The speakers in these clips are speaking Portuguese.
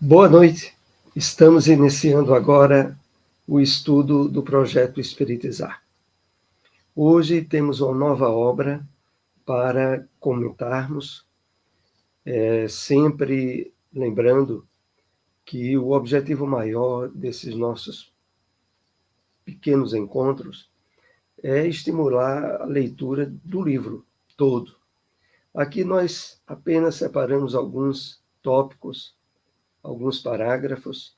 Boa noite. Estamos iniciando agora o estudo do projeto Espiritizar. Hoje temos uma nova obra para comentarmos, sempre lembrando que o objetivo maior desses nossos pequenos encontros é estimular a leitura do livro todo. Aqui nós apenas separamos alguns tópicos, alguns parágrafos,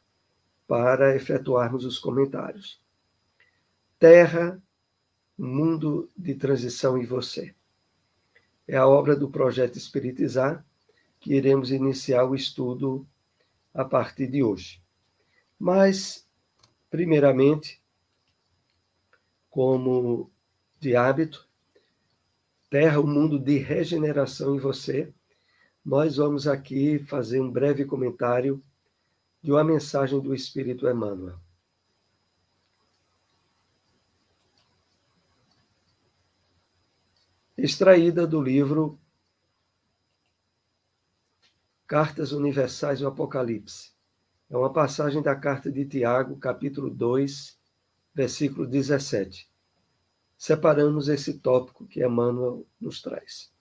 para efetuarmos os comentários. Terra, Mundo de Transição e Você. É a obra do Projeto Espiritizar, que iremos iniciar o estudo a partir de hoje. Mas, primeiramente, como de hábito, Terra, o Mundo de Regeneração e Você, nós vamos aqui fazer um breve comentário de uma mensagem do Espírito Emmanuel. Extraída do livro Cartas Universais do Apocalipse. É uma passagem da carta de Tiago, capítulo 2, versículo 17. Separamos esse tópico que Emmanuel nos traz.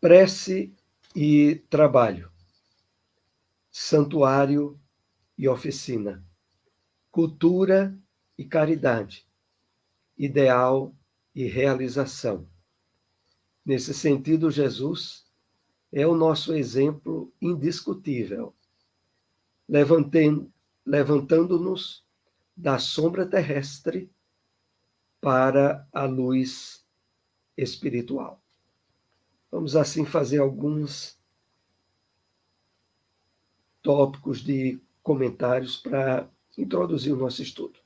Prece e trabalho, santuário e oficina, cultura e caridade, ideal e realização. Nesse sentido, Jesus é o nosso exemplo indiscutível, levantando-nos da sombra terrestre para a luz espiritual. Vamos assim fazer alguns tópicos de comentários para introduzir o nosso estudo.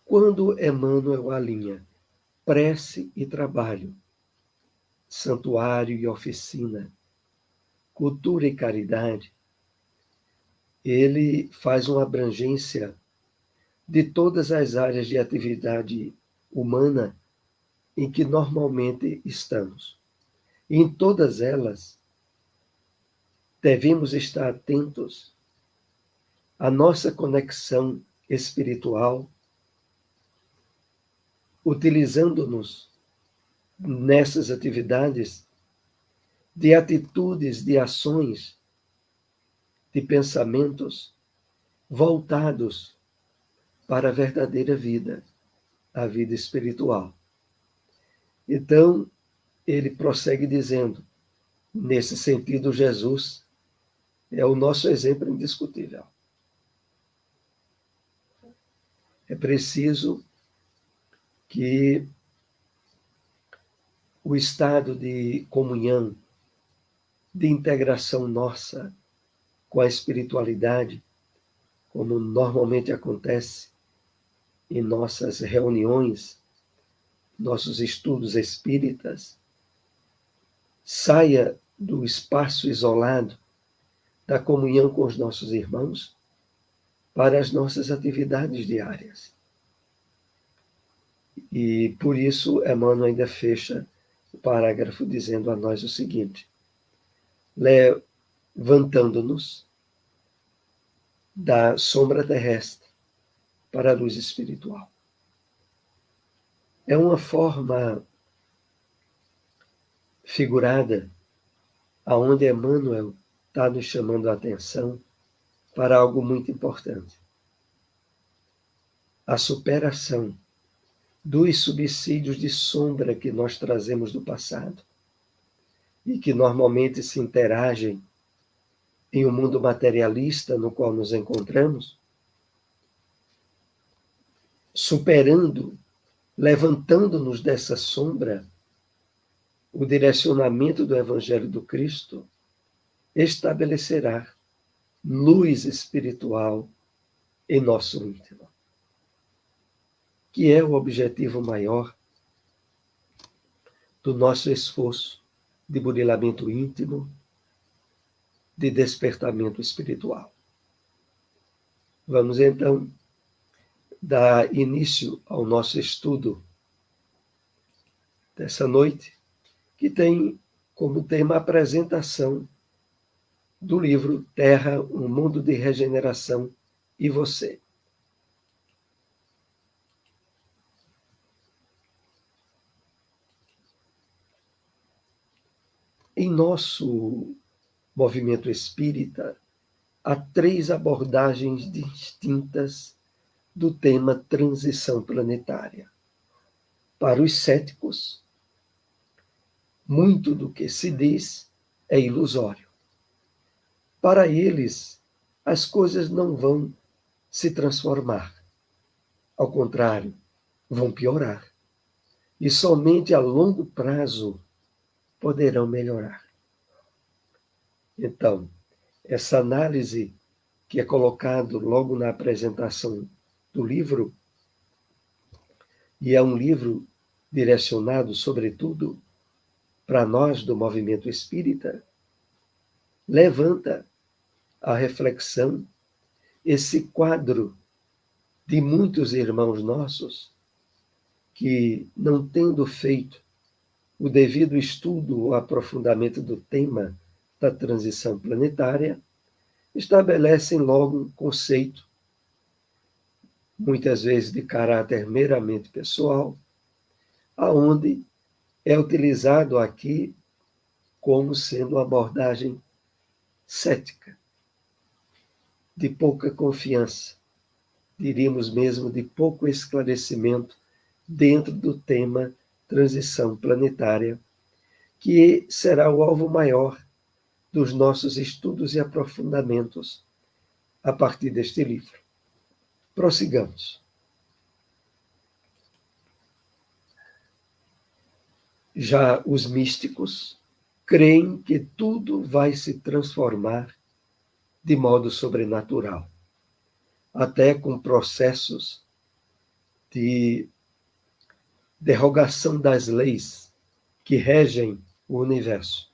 Quando Emmanuel alinha prece e trabalho, santuário e oficina, cultura e caridade, ele faz uma abrangência de todas as áreas de atividade humana em que normalmente estamos. E em todas elas, devemos estar atentos à nossa conexão espiritual, utilizando-nos nessas atividades de atitudes, de ações, de pensamentos voltados para a verdadeira vida, a vida espiritual. Então, ele prossegue dizendo, nesse sentido, Jesus é o nosso exemplo indiscutível. É preciso que o estado de comunhão, de integração nossa com a espiritualidade, como normalmente acontece em nossas reuniões, nossos estudos espíritas, saia do espaço isolado da comunhão com os nossos irmãos para as nossas atividades diárias. E por isso, Emmanuel ainda fecha o parágrafo dizendo a nós o seguinte: levantando-nos da sombra terrestre para a luz espiritual. É uma forma figurada aonde Emmanuel está nos chamando a atenção para algo muito importante. A superação dos subsídios de sombra que nós trazemos do passado e que normalmente se interagem em um mundo materialista no qual nos encontramos, superando, levantando-nos dessa sombra, o direcionamento do Evangelho do Cristo estabelecerá luz espiritual em nosso íntimo, que é o objetivo maior do nosso esforço de burilamento íntimo, de despertamento espiritual. Vamos então dar início ao nosso estudo dessa noite, que tem como tema a apresentação do livro Terra, um mundo de regeneração e você. Em nosso movimento espírita, há 3 abordagens distintas do tema transição planetária. Para os céticos, muito do que se diz é ilusório. Para eles, as coisas não vão se transformar. Ao contrário, vão piorar. E somente a longo prazo poderão melhorar. Então, essa análise que é colocado logo na apresentação do livro, e é um livro direcionado, sobretudo, para nós do movimento espírita, levanta a reflexão esse quadro de muitos irmãos nossos que, não tendo feito o devido estudo ou aprofundamento do tema da transição planetária, estabelecem logo um conceito, muitas vezes de caráter meramente pessoal, aonde é utilizado aqui como sendo uma abordagem cética, de pouca confiança, diríamos mesmo de pouco esclarecimento dentro do tema transição planetária, que será o alvo maior dos nossos estudos e aprofundamentos a partir deste livro. Prossigamos. Já os místicos creem que tudo vai se transformar de modo sobrenatural, até com processos de derrogação das leis que regem o universo.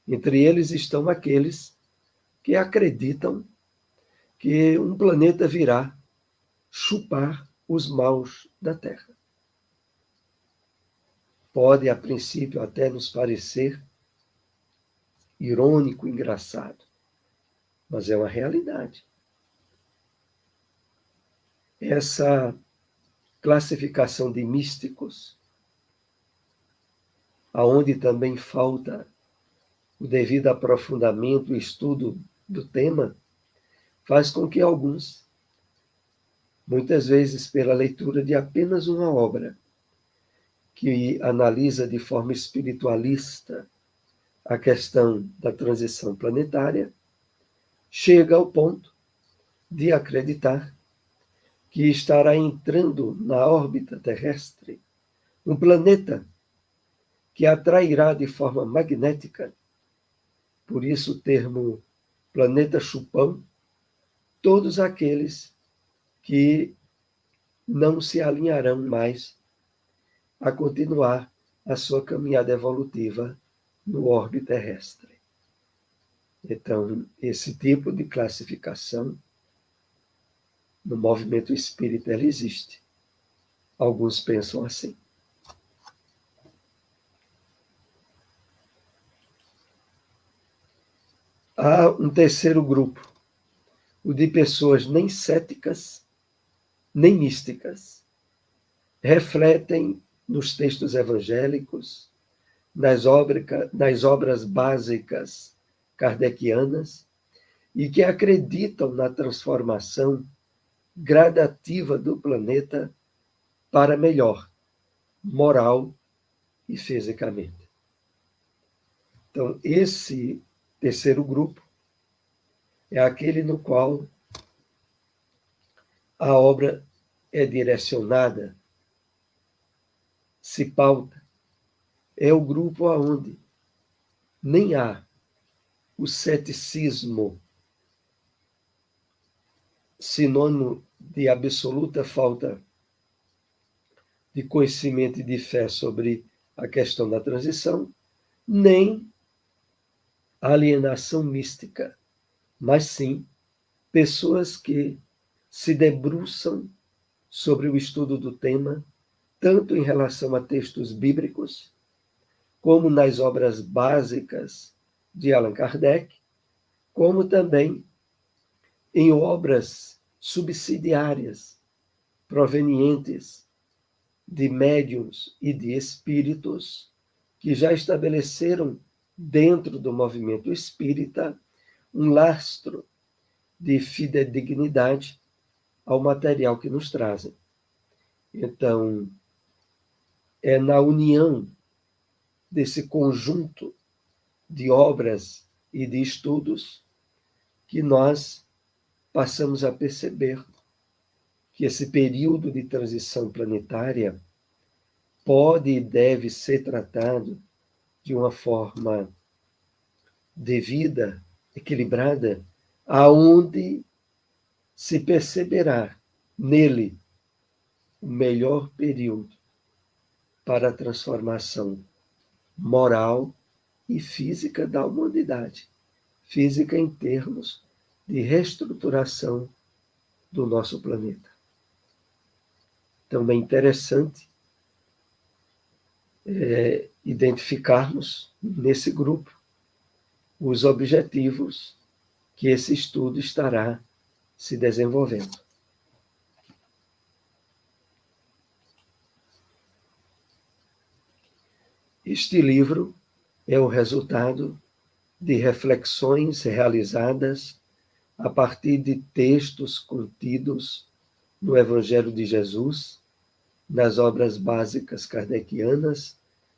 Entre eles estão aqueles que acreditam que um planeta virá chupar os maus da Terra. Pode, a princípio, até nos parecer irônico, engraçado, mas é uma realidade. Essa classificação de místicos, aonde também falta o devido aprofundamento e estudo do tema, faz com que alguns, muitas vezes pela leitura de apenas uma obra, que analisa de forma espiritualista a questão da transição planetária, chega ao ponto de acreditar que estará entrando na órbita terrestre um planeta que atrairá de forma magnética, por isso o termo planeta chupão, todos aqueles que não se alinharão mais a continuar a sua caminhada evolutiva no orbe terrestre. Então, esse tipo de classificação no movimento espírita ela existe. Alguns pensam assim. Há um terceiro grupo, o de pessoas nem céticas, nem místicas. Refletem nos textos evangélicos, nas obras básicas kardecianas, e que acreditam na transformação gradativa do planeta para melhor, moral e fisicamente. Então, esse terceiro grupo é aquele no qual a obra é direcionada, se pauta. É o grupo onde nem há o ceticismo, sinônimo de absoluta falta de conhecimento e de fé sobre a questão da transição, nem alienação mística, mas sim pessoas que se debruçam sobre o estudo do tema, tanto em relação a textos bíblicos, como nas obras básicas de Allan Kardec, como também em obras subsidiárias provenientes de médiuns e de espíritos que já estabeleceram dentro do movimento espírita um lastro de fidedignidade ao material que nos trazem. Então, é na união desse conjunto de obras e de estudos que nós passamos a perceber que esse período de transição planetária pode e deve ser tratado de uma forma devida, equilibrada, aonde se perceberá nele o melhor período para a transformação moral e física da humanidade. Física em termos de reestruturação do nosso planeta. Então, é interessante identificarmos nesse grupo os objetivos que esse estudo estará se desenvolvendo. Este livro é o resultado de reflexões realizadas a partir de textos contidos no Evangelho de Jesus, nas obras básicas kardecianas,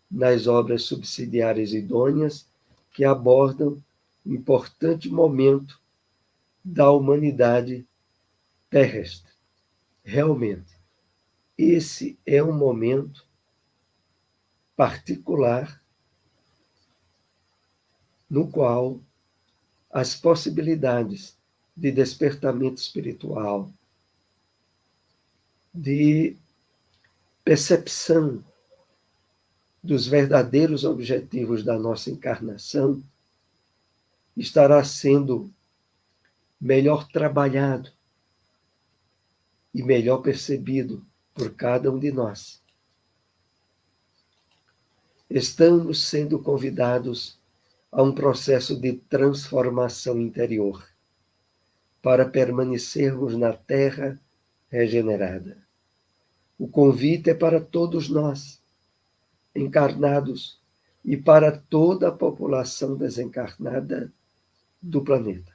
nas obras subsidiárias idôneas, que abordam um importante momento da humanidade terrestre. Realmente, esse é um momento particular no qual as possibilidades de despertamento espiritual, de percepção dos verdadeiros objetivos da nossa encarnação estará sendo melhor trabalhado e melhor percebido por cada um de nós. Estamos sendo convidados a um processo de transformação interior para permanecermos na Terra regenerada. O convite é para todos nós, encarnados, e para toda a população desencarnada do planeta.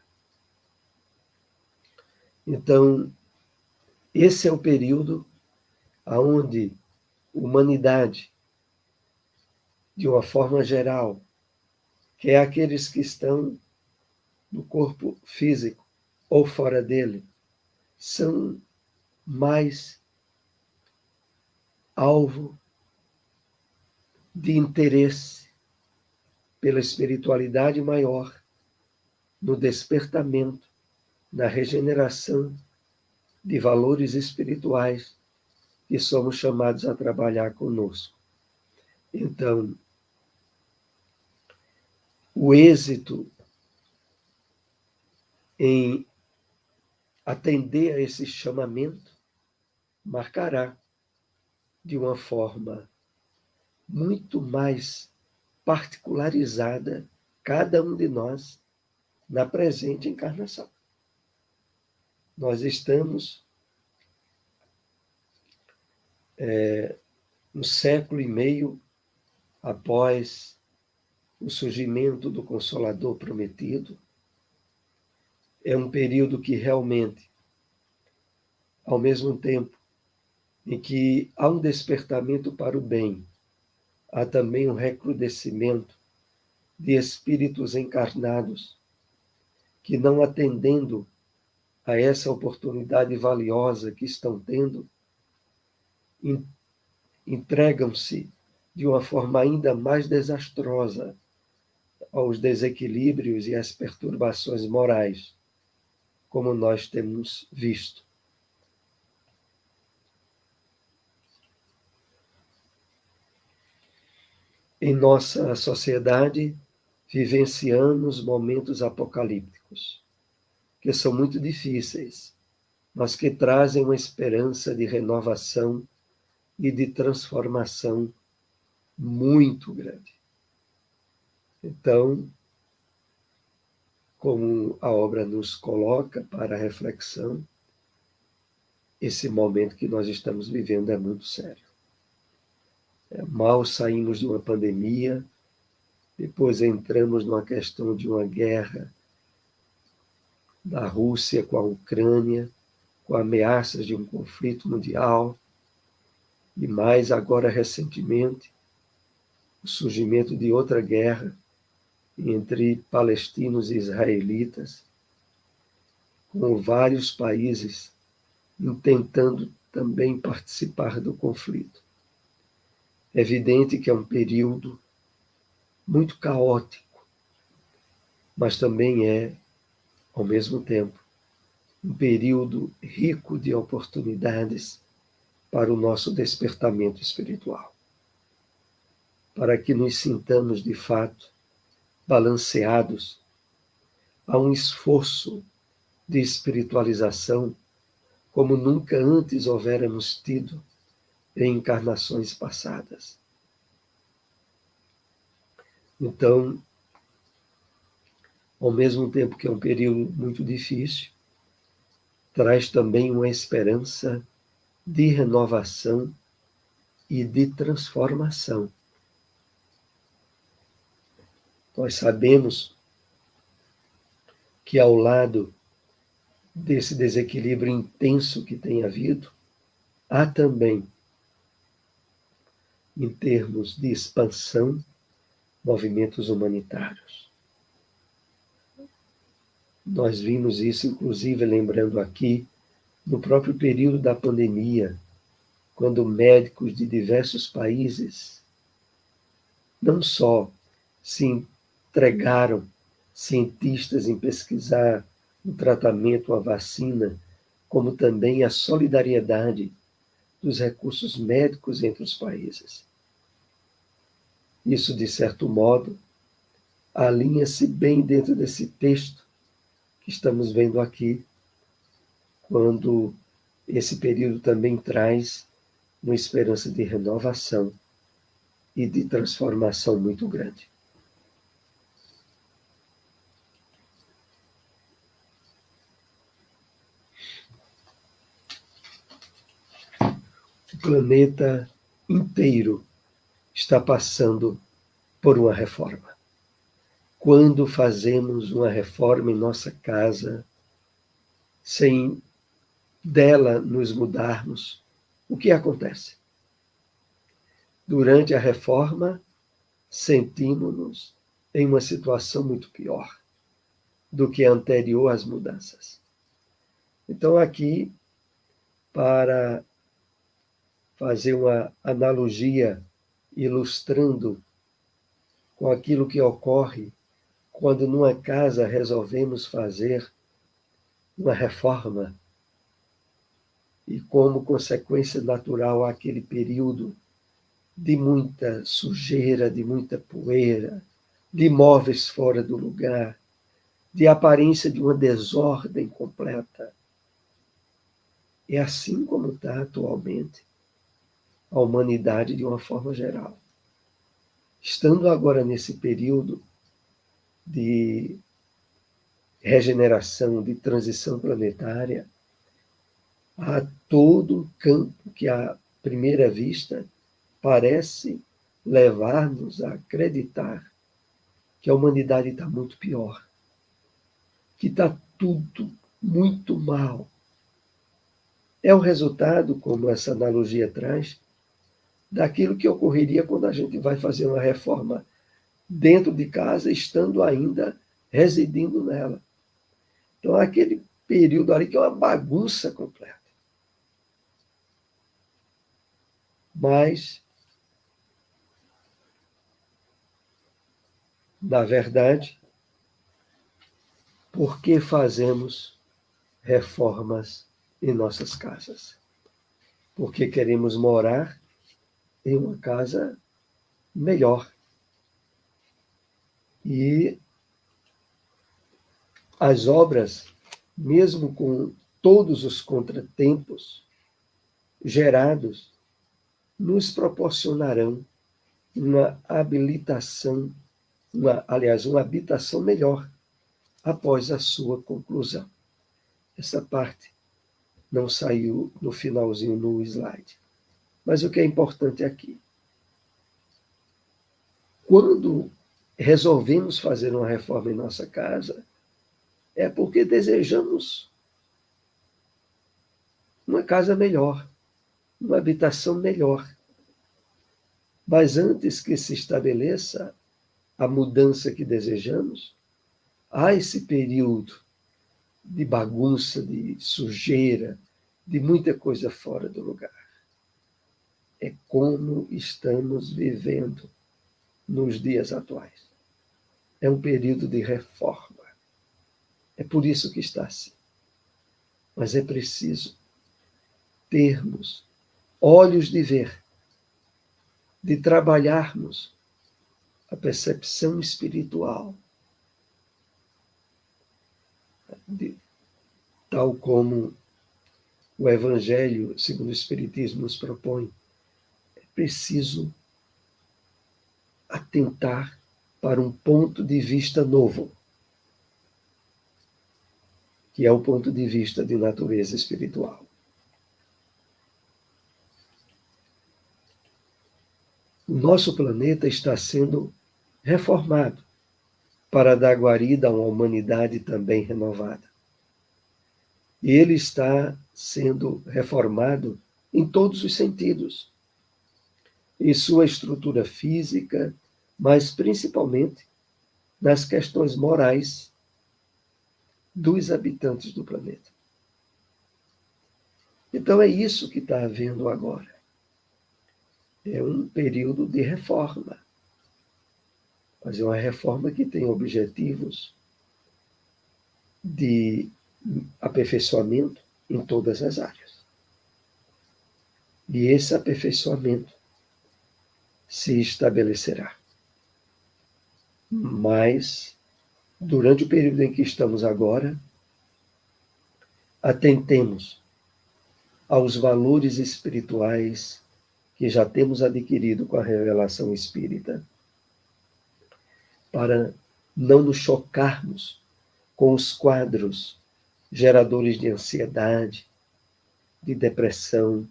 Então, esse é o período onde a humanidade, de uma forma geral, que é aqueles que estão no corpo físico ou fora dele, são mais alvo de interesse pela espiritualidade maior, no despertamento, na regeneração de valores espirituais que somos chamados a trabalhar conosco. Então, o êxito em atender a esse chamamento marcará de uma forma muito mais particularizada cada um de nós na presente encarnação. Nós estamos um século e meio após o surgimento do Consolador prometido. É um período que realmente, ao mesmo tempo em que há um despertamento para o bem, há também um recrudescimento de espíritos encarnados que, não atendendo a essa oportunidade valiosa que estão tendo, entregam-se de uma forma ainda mais desastrosa aos desequilíbrios e às perturbações morais, como nós temos visto. Em nossa sociedade, vivenciamos momentos apocalípticos, que são muito difíceis, mas que trazem uma esperança de renovação e de transformação muito grande. Então, como a obra nos coloca para a reflexão, esse momento que nós estamos vivendo é muito sério. Mal saímos de uma pandemia, depois entramos numa questão de uma guerra da Rússia com a Ucrânia, com ameaças de um conflito mundial, e mais agora recentemente, o surgimento de outra guerra entre palestinos e israelitas, com vários países tentando também participar do conflito. É evidente que é um período muito caótico, mas também é, ao mesmo tempo, um período rico de oportunidades para o nosso despertamento espiritual, para que nos sintamos, de fato, balanceados a um esforço de espiritualização como nunca antes houvéramos tido em encarnações passadas. Então, ao mesmo tempo que é um período muito difícil, traz também uma esperança de renovação e de transformação. Nós sabemos que ao lado desse desequilíbrio intenso que tem havido, há também, em termos de expansão, movimentos humanitários. Nós vimos isso, inclusive, lembrando aqui, no próprio período da pandemia, quando médicos de diversos países não só se entregaram, cientistas, em pesquisar um tratamento, uma vacina, como também a solidariedade dos recursos médicos entre os países. Isso, de certo modo, alinha-se bem dentro desse texto que estamos vendo aqui, quando esse período também traz uma esperança de renovação e de transformação muito grande. O planeta inteiro está passando por uma reforma. Quando fazemos uma reforma em nossa casa, sem dela nos mudarmos, o que acontece? Durante a reforma, sentimos-nos em uma situação muito pior do que a anterior às mudanças. Então, aqui, para fazer uma analogia ilustrando com aquilo que ocorre quando numa casa resolvemos fazer uma reforma e como consequência natural àquele período de muita sujeira, de muita poeira, de móveis fora do lugar, de aparência de uma desordem completa. É assim como está atualmente a humanidade de uma forma geral. Estando agora nesse período de regeneração, de transição planetária, há todo um campo que, à primeira vista, parece levar-nos a acreditar que a humanidade está muito pior, que está tudo muito mal. É o resultado, como essa analogia traz, daquilo que ocorreria quando a gente vai fazer uma reforma dentro de casa, estando ainda residindo nela. Então, aquele período ali que é uma bagunça completa. Mas, na verdade, por que fazemos reformas em nossas casas? Porque queremos morar em uma casa melhor. E as obras, mesmo com todos os contratempos gerados, nos proporcionarão uma habilitação uma habitação melhor após a sua conclusão. Essa parte não saiu no finalzinho no slide. Mas o que é importante aqui? Quando resolvemos fazer uma reforma em nossa casa, é porque desejamos uma casa melhor, uma habitação melhor. Mas antes que se estabeleça a mudança que desejamos, há esse período de bagunça, de sujeira, de muita coisa fora do lugar. É como estamos vivendo nos dias atuais. É um período de reforma. É por isso que está assim. Mas é preciso termos olhos de ver, de trabalharmos a percepção espiritual, tal como o Evangelho, segundo o Espiritismo, nos propõe. É preciso atentar para um ponto de vista novo, que é o ponto de vista de natureza espiritual. O nosso planeta está sendo reformado para dar guarida a uma humanidade também renovada. E ele está sendo reformado em todos os sentidos, em sua estrutura física, mas principalmente nas questões morais dos habitantes do planeta. Então é isso que está havendo agora. É um período de reforma, mas é uma reforma que tem objetivos de aperfeiçoamento em todas as áreas. E esse aperfeiçoamento se estabelecerá. Mas, durante o período em que estamos agora, atentemos aos valores espirituais que já temos adquirido com a revelação espírita, para não nos chocarmos com os quadros geradores de ansiedade, de depressão,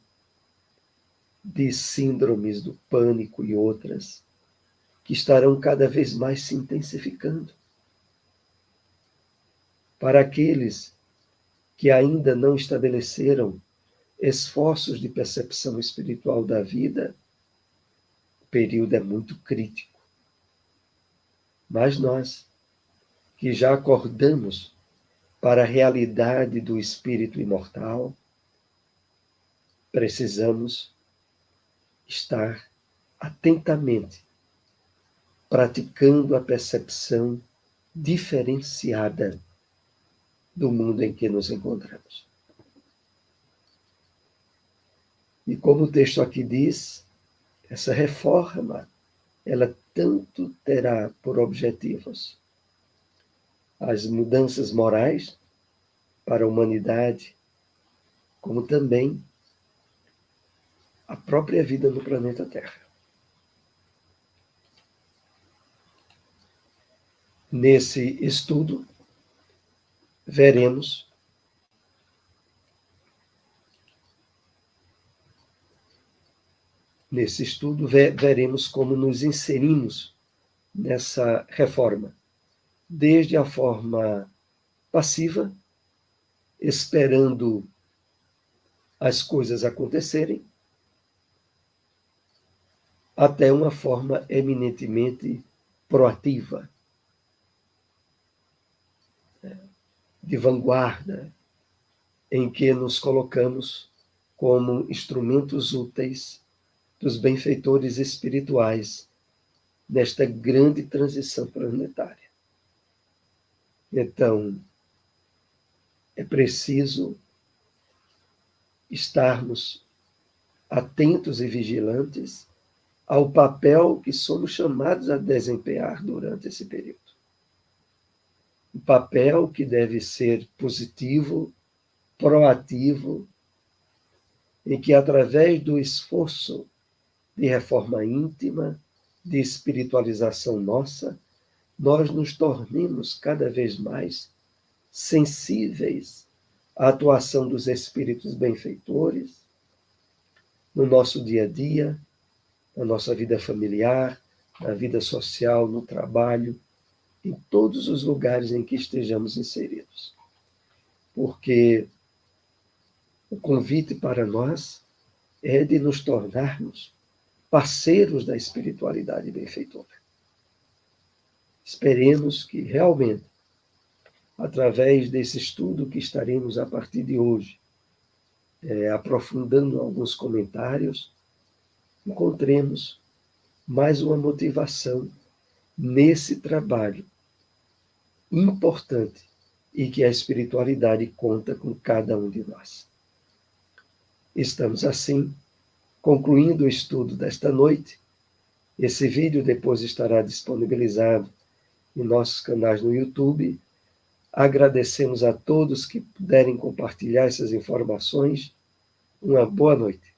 de síndromes do pânico e outras, que estarão cada vez mais se intensificando. Para aqueles que ainda não estabeleceram esforços de percepção espiritual da vida, o período é muito crítico. Mas nós, que já acordamos para a realidade do espírito imortal, precisamos estar atentamente praticando a percepção diferenciada do mundo em que nos encontramos. E como o texto aqui diz, essa reforma, ela tanto terá por objetivos as mudanças morais para a humanidade, como também a própria vida no planeta Terra. Nesse estudo, veremos como nos inserimos nessa reforma, desde a forma passiva, esperando as coisas acontecerem, até uma forma eminentemente proativa, de vanguarda, em que nos colocamos como instrumentos úteis dos benfeitores espirituais nesta grande transição planetária. Então, é preciso estarmos atentos e vigilantes ao papel que somos chamados a desempenhar durante esse período. Um papel que deve ser positivo, proativo, em que, através do esforço de reforma íntima, de espiritualização nossa, nós nos tornemos cada vez mais sensíveis à atuação dos espíritos benfeitores no nosso dia a dia, na nossa vida familiar, na vida social, no trabalho, em todos os lugares em que estejamos inseridos. Porque o convite para nós é de nos tornarmos parceiros da espiritualidade benfeitora. Esperemos que realmente, através desse estudo que estaremos a partir de hoje, aprofundando alguns comentários, encontremos mais uma motivação nesse trabalho importante e que a espiritualidade conta com cada um de nós. Estamos assim concluindo o estudo desta noite. Esse vídeo depois estará disponibilizado em nossos canais no YouTube. Agradecemos a todos que puderem compartilhar essas informações. Uma boa noite.